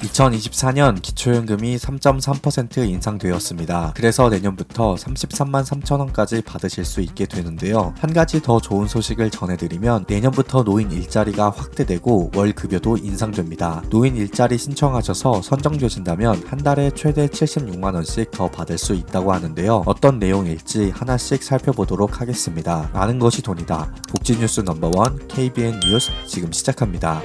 2024년 기초연금이 3.3% 인상되었습니다. 그래서 내년부터 33만 3천원까지 받으실 수 있게 되는데요. 한 가지 더 좋은 소식을 전해드리면 내년부터 노인 일자리가 확대되고 월 급여도 인상됩니다. 노인 일자리 신청하셔서 선정되신다면 한 달에 최대 76만원씩 더 받을 수 있다고 하는데요. 어떤 내용일지 하나씩 살펴보도록 하겠습니다. 아는 것이 돈이다. 복지뉴스 넘버원 KBN 뉴스 지금 시작합니다.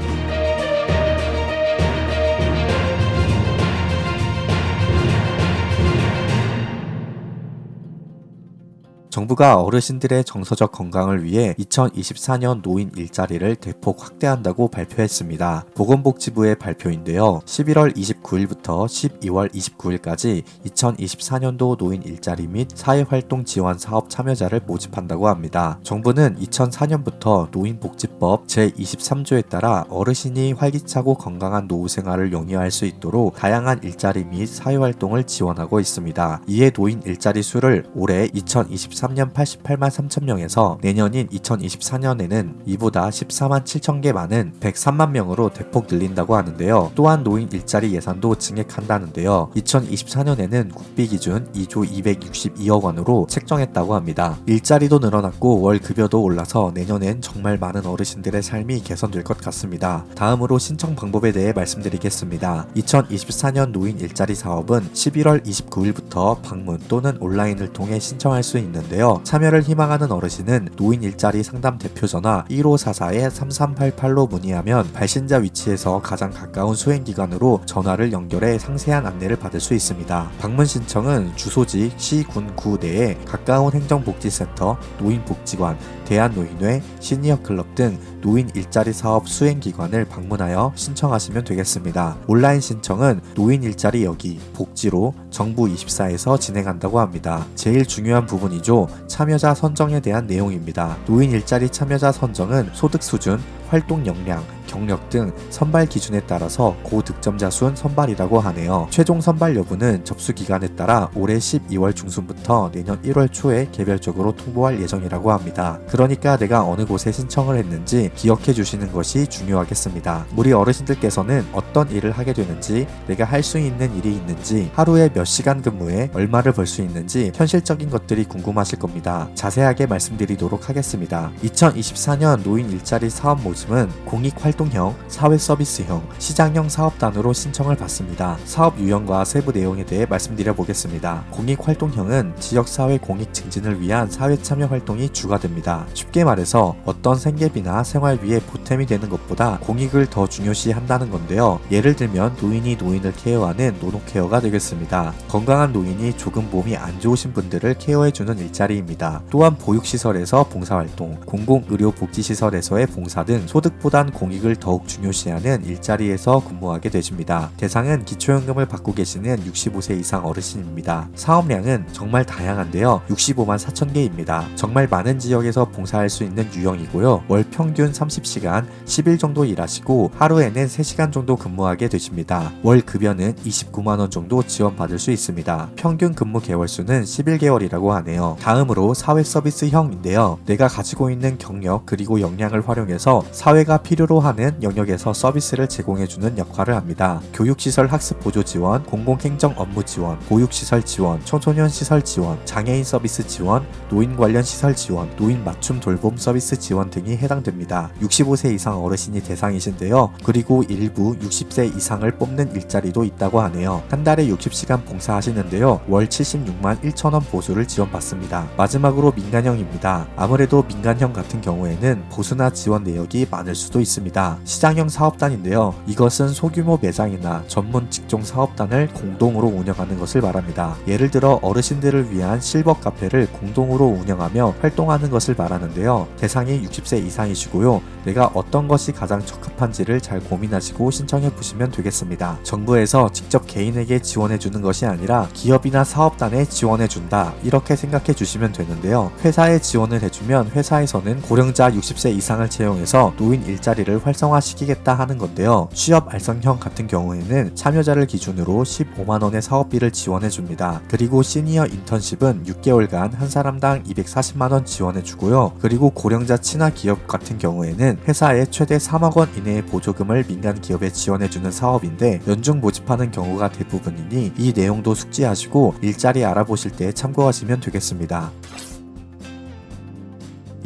정부가 어르신들의 정서적 건강을 위해 2024년 노인 일자리를 대폭 확대한다고 발표했습니다. 보건복지부의 발표인데요. 11월 29일부터 12월 29일까지 2024년도 노인 일자리 및 사회활동 지원 사업 참여자를 모집한다고 합니다. 정부는 2004년부터 노인복지법 제23조에 따라 어르신이 활기차고 건강한 노후 생활을 영위할 수 있도록 다양한 일자리 및 사회활동을 지원하고 있습니다. 이에 노인 일자리 수를 올해 2023년 88만 3천명에서 내년인 2024년에는 이보다 14만 7천 개 많은 103만 명으로 대폭 늘린다고 하는데요. 또한 노인 일자리 예산도 증액한다는데요. 2024년에는 국비 기준 2조 262억 원으로 책정했다고 합니다. 일자리도 늘어났고 월 급여도 올라서 내년엔 정말 많은 어르신들의 삶이 개선될 것 같습니다. 다음으로 신청 방법에 대해 말씀드리겠습니다. 2024년 노인 일자리 사업은 11월 29일부터 방문 또는 온라인을 통해 신청할 수 있는데요. 참여를 희망하는 어르신은 노인 일자리 상담 대표 전화 1544-3388로 문의하면 발신자 위치에서 가장 가까운 수행기관으로 전화를 연결해 상세한 안내를 받을 수 있습니다. 방문 신청은 주소지 시, 군, 구 내에 가까운 행정복지센터, 노인복지관, 대한노인회, 시니어클럽 등 노인 일자리 사업 수행기관을 방문하여 신청하시면 되겠습니다. 온라인 신청은 노인 일자리 여기 복지로 정부24에서 진행한다고 합니다. 제일 중요한 부분이죠. 참여자 선정에 대한 내용입니다. 노인 일자리 참여자 선정은 소득 수준, 활동 역량, 경력 등 선발 기준에 따라서 고득점자 순 선발이라고 하네요. 최종 선발 여부는 접수 기간에 따라 올해 12월 중순부터 내년 1월 초에 개별적으로 통보할 예정이라고 합니다. 그러니까 내가 어느 곳에 신청을 했는지 기억해 주시는 것이 중요하겠습니다. 우리 어르신들께서는 어떤 일을 하게 되는지, 내가 할 수 있는 일이 있는지, 하루에 몇 시간 근무에 얼마를 벌 수 있는지 현실적인 것들이 궁금하실 겁니다. 자세하게 말씀드리도록 하겠습니다. 2024년 노인 일자리 사업 모집은 공익활동형, 사회서비스형, 시장형 사업단으로 신청을 받습니다. 사업 유형과 세부 내용에 대해 말씀드려 보겠습니다. 공익활동형은 지역사회 공익 증진을 위한 사회참여 활동이 주가 됩니다. 쉽게 말해서 어떤 생계비나 생활비에 보탬이 되는 것보다 공익을 더 중요시 한다는 건데요. 예를 들면 노인이 노인을 케어하는 노노케어가 되겠습니다. 건강한 노인이 조금 몸이 안 좋으신 분들을 케어해주는 일자리입니다. 또한 보육시설에서 봉사활동, 공공의료복지시설에서의 봉사 등 소득보단 공익을 더욱 중요시하는 일자리에서 근무하게 되십니다. 대상은 기초연금을 받고 계시는 65세 이상 어르신입니다. 사업량은 정말 다양한데요. 65만 4천 개입니다. 정말 많은 지역에서 봉사할 수 있는 유형이고요. 월 평균 30시간, 10일 정도 일하시고 하루에는 3시간 정도 근무하게 되십니다. 월 급여는 29만원 정도 지원받을 수 있습니다. 평균 근무 개월수는 11개월이라고 하네요. 다음으로 사회서비스형인데요. 내가 가지고 있는 경력 그리고 역량을 활용해서 사회가 필요로 하는 영역에서 서비스를 제공해주는 역할을 합니다. 교육시설 학습 보조 지원, 공공행정 업무 지원, 보육시설 지원, 청소년 시설 지원, 장애인 서비스 지원, 노인 관련 시설 지원, 노인 맞춤 돌봄 서비스 지원 등이 해당됩니다. 65세 이상 어르신이 대상이신데요. 그리고 일부 60세 이상을 뽑는 일자리도 있다고 하네요. 한 달에 60시간 봉사하시는데요. 월 76만 1천원 보수를 지원받습니다. 마지막으로 민간형입니다. 아무래도 민간형 같은 경우에는 보수나 지원 내역이 많을 수도 있습니다. 시장형 사업단인데요. 이것은 소규모 매장이나 전문 직종 사업단을 공동으로 운영하는 것을 말합니다. 예를 들어 어르신들을 위한 실버 카페를 공동으로 운영하며 활동하는 것을 말하는데요. 대상이 60세 이상이시고요. 내가 어떤 것이 가장 적합한지를 잘 고민하시고 신청해 보시면 되겠습니다. 정부에서 직접 개인에게 지원해 주는 것이 아니라 기업이나 사업단에 지원해 준다, 이렇게 생각해 주시면 되는데요. 회사에 지원을 해주면 회사에서는 고령자 60세 이상을 채용해서 노인 일자리를 활성화시키겠다 하는 건데요. 취업 알선형 같은 경우에는 참여자를 기준으로 15만원의 사업비를 지원해줍니다. 그리고 시니어 인턴십은 6개월간 한 사람당 240만원 지원해주고요. 그리고 고령자 친화 기업 같은 경우에는 회사에 최대 3억원 이내의 보조금을 민간 기업에 지원해주는 사업인데 연중 모집하는 경우가 대부분이니 이 내용도 숙지하시고 일자리 알아보실 때 참고하시면 되겠습니다.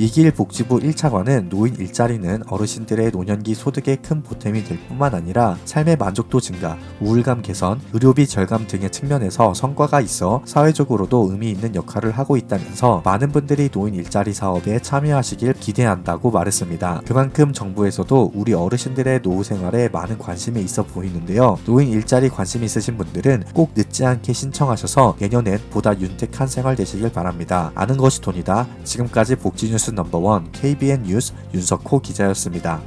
이길 복지부 1차관은 노인 일자리는 어르신들의 노년기 소득에 큰 보탬이 될 뿐만 아니라 삶의 만족도 증가, 우울감 개선, 의료비 절감 등의 측면에서 성과가 있어 사회적으로도 의미 있는 역할을 하고 있다면서 많은 분들이 노인 일자리 사업에 참여하시길 기대한다고 말했습니다. 그만큼 정부에서도 우리 어르신들의 노후 생활에 많은 관심이 있어 보이는데요. 노인 일자리 관심 있으신 분들은 꼭 늦지 않게 신청하셔서 내년엔 보다 윤택한 생활 되시길 바랍니다. 아는 것이 돈이다. 지금까지 복지뉴스 넘버원 KBN 뉴스 윤석호 기자였습니다.